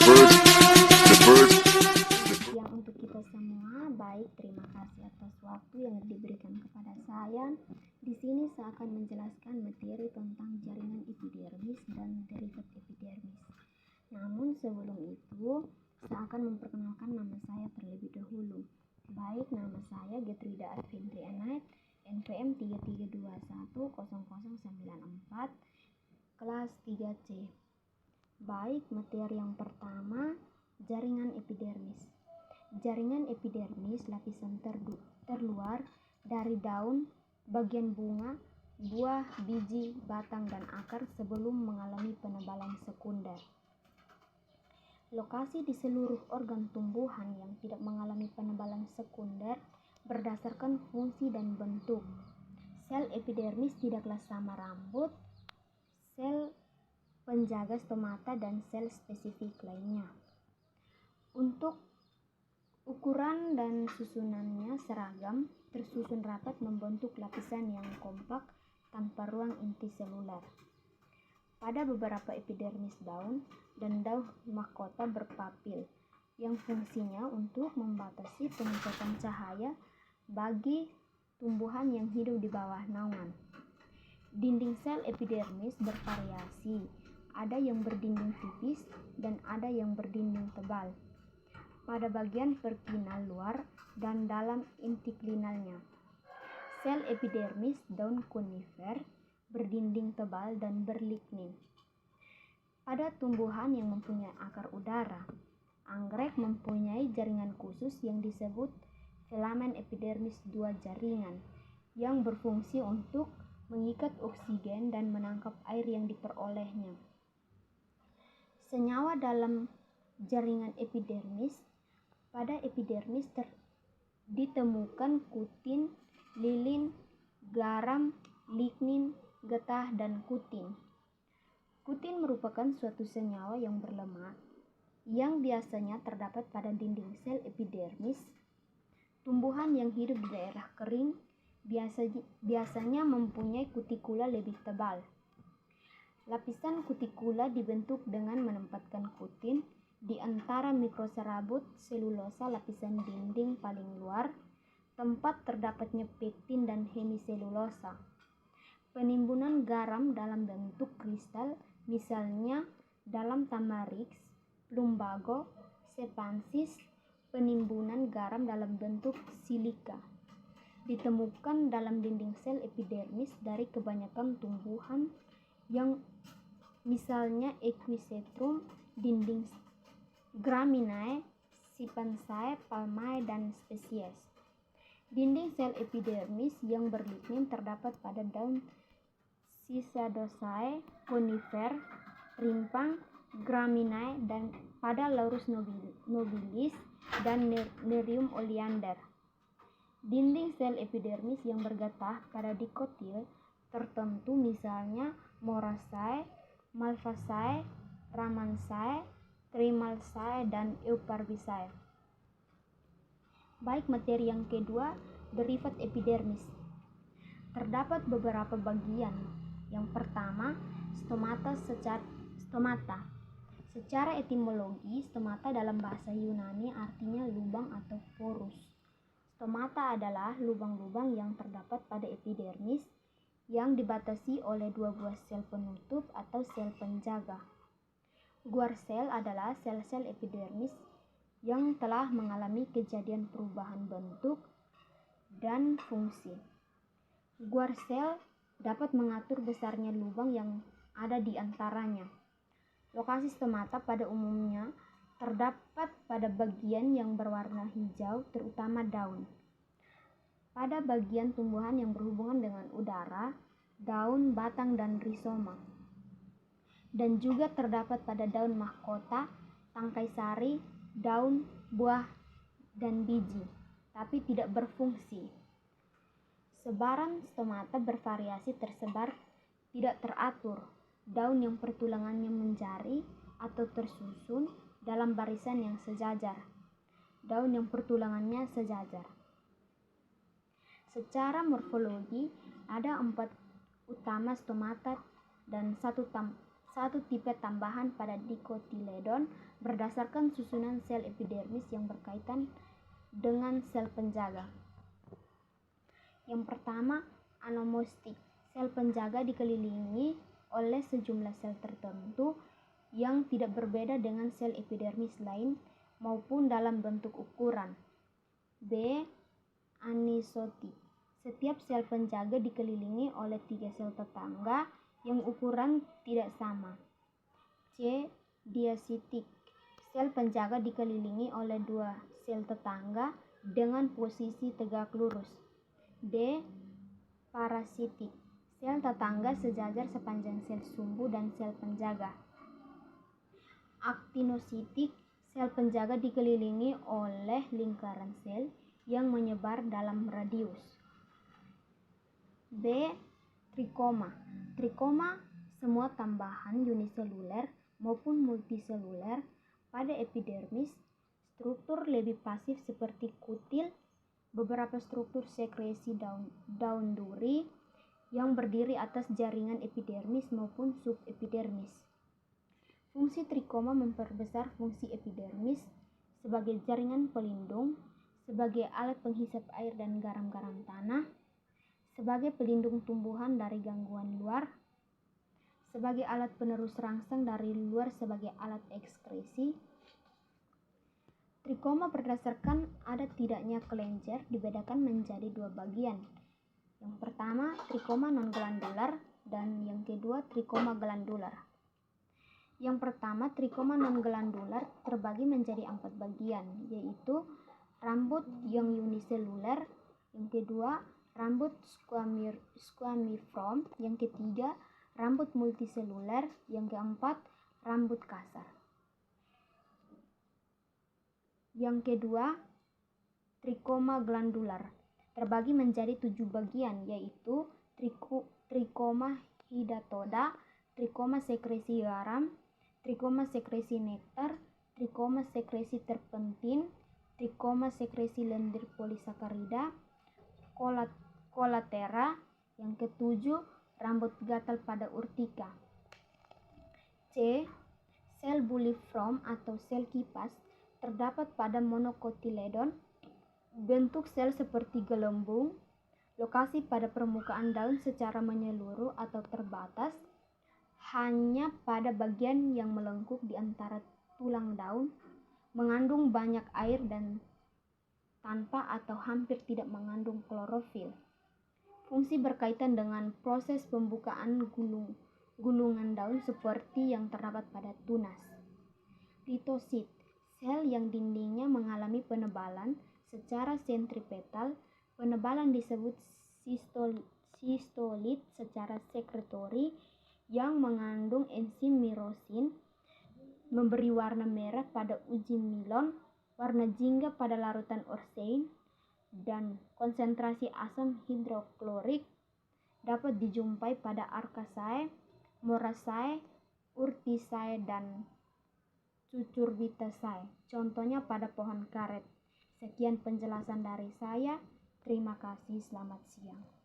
Yang untuk kita semua, baik, terima kasih atas waktu yang diberikan kepada saya. Di sini saya akan menjelaskan materi tentang jaringan epidermis dan derivat epidermis. Namun sebelum itu, saya akan memperkenalkan nama saya terlebih dahulu. Baik, nama saya Getrida Arvindriana, NPM 33210094, kelas 3C. Baik, materi yang pertama, jaringan epidermis. Jaringan epidermis lapisan terluar dari daun, bagian bunga, buah, biji, batang, dan akar sebelum mengalami penebalan sekunder. Lokasi di seluruh organ tumbuhan yang tidak mengalami penebalan sekunder berdasarkan fungsi dan bentuk. Sel epidermis tidaklah sama rambut, sel penjaga stomata, dan sel spesifik lainnya. Untuk ukuran dan susunannya seragam, tersusun rapat membentuk lapisan yang kompak tanpa ruang inti seluler. Pada beberapa epidermis daun dan daun mahkota berpapil yang fungsinya untuk membatasi penyedotan cahaya bagi tumbuhan yang hidup di bawah naungan. Dinding sel epidermis bervariasi, ada yang berdinding tipis dan ada yang berdinding tebal pada bagian perklinal luar dan dalam inti klinalnya. Sel epidermis daun konifer berdinding tebal dan berlignin. Pada tumbuhan yang mempunyai akar udara, anggrek mempunyai jaringan khusus yang disebut filamen epidermis dua jaringan yang berfungsi untuk mengikat oksigen dan menangkap air yang diperolehnya. Senyawa dalam jaringan epidermis. Pada epidermis ditemukan kutin, lilin, garam, lignin, getah, dan kutin. Kutin merupakan suatu senyawa yang berlemak yang biasanya terdapat pada dinding sel epidermis. Tumbuhan yang hidup di daerah kering biasanya mempunyai kutikula lebih tebal. Lapisan kutikula dibentuk dengan menempatkan kutin di antara mikroserabut selulosa lapisan dinding paling luar, tempat terdapatnya pektin dan hemiselulosa. Penimbunan garam dalam bentuk kristal, misalnya dalam Tamarix, Plumbago, Cepansis, penimbunan garam dalam bentuk silika ditemukan dalam dinding sel epidermis dari kebanyakan tumbuhan yang misalnya Equisetrum, dinding Graminae, Sipansae, Palmae, dan spesies. Dinding sel epidermis yang berlignin terdapat pada daun Cicadosae, konifer, rimpang, Graminae, dan pada Laurus nobilis dan Nerium oleander. Dinding sel epidermis yang bergetah pada dikotil tertentu misalnya Moraceae, Malvaceae, Ramansae, Trimalsae, dan Euparbisae. Baik, materi yang kedua, derivat epidermis. Terdapat beberapa bagian. Yang pertama, stomata. Secara etimologi, stomata dalam bahasa Yunani artinya lubang atau porus. Stomata adalah lubang-lubang yang terdapat pada epidermis yang dibatasi oleh dua buah sel penutup atau sel penjaga. Guar sel adalah sel-sel epidermis yang telah mengalami kejadian perubahan bentuk dan fungsi. Guar sel dapat mengatur besarnya lubang yang ada di antaranya. Lokasi stomata pada umumnya terdapat pada bagian yang berwarna hijau, terutama daun. Pada bagian tumbuhan yang berhubungan dengan udara, daun, batang, dan rizoma. Dan juga terdapat pada daun mahkota, tangkai sari, daun, buah, dan biji, tapi tidak berfungsi. Sebaran stomata bervariasi tersebar, tidak teratur. Daun yang pertulangannya menjari atau tersusun dalam barisan yang sejajar. Daun yang pertulangannya sejajar. Secara morfologi, ada 4 utama stomata dan satu tipe tambahan pada dicotyledon berdasarkan susunan sel epidermis yang berkaitan dengan sel penjaga. Yang pertama, anomostik. Sel penjaga dikelilingi oleh sejumlah sel tertentu yang tidak berbeda dengan sel epidermis lain maupun dalam bentuk ukuran. B. Anisotik. Setiap sel penjaga dikelilingi oleh 3 sel tetangga yang ukuran tidak sama. C. Diasitik. Sel penjaga dikelilingi oleh 2 sel tetangga dengan posisi tegak lurus. D. Parasitik. Sel tetangga sejajar sepanjang sel sumbu dan sel penjaga. Aktinositik. Sel penjaga dikelilingi oleh lingkaran sel yang menyebar dalam radius. B. Trikoma. Trikoma semua tambahan uniseluler maupun multiseluler pada epidermis, struktur lebih pasif seperti kutil, beberapa struktur sekresi daun duri yang berdiri atas jaringan epidermis maupun subepidermis. Fungsi trikoma memperbesar fungsi epidermis sebagai jaringan pelindung, sebagai alat penghisap air dan garam-garam tanah, sebagai pelindung tumbuhan dari gangguan luar, sebagai alat penerus rangsang dari luar sebagai alat ekskresi. Trikoma berdasarkan ada tidaknya kelenjar dibedakan menjadi 2 bagian. Yang pertama, trikoma non-glandular dan yang kedua, trikoma glandular. Yang pertama, trikoma non-glandular terbagi menjadi 4 bagian, yaitu rambut yang uniseluler, yang kedua, rambut squamiform, yang ketiga, rambut multiseluler, yang keempat, rambut kasar. Yang kedua, trikoma glandular terbagi menjadi 7 bagian, yaitu trikoma hidatoda, trikoma sekresi garam, trikoma sekresi nektar, trikoma sekresi terpentin, trikoma sekresi lendir polisakarida, kolatera, yang ketujuh, rambut gatal pada urtika. C. Sel buliform atau sel kipas terdapat pada monocotyledon, bentuk sel seperti gelembung, lokasi pada permukaan daun secara menyeluruh atau terbatas, hanya pada bagian yang melengkung di antara tulang daun, mengandung banyak air dan tanpa atau hampir tidak mengandung klorofil. Fungsi berkaitan dengan proses pembukaan gulungan daun seperti yang terdapat pada tunas. Litosit. Sel yang dindingnya mengalami penebalan secara sentripetal. Penebalan disebut sistolit secara sekretori yang mengandung enzim mirosin, memberi warna merah pada uji Milon, warna jingga pada larutan orsein, dan konsentrasi asam hidroklorik dapat dijumpai pada Archaceae, Moraceae, Urticeae, dan Cucurbitaceae, contohnya pada pohon karet. Sekian penjelasan dari saya. Terima kasih, selamat siang.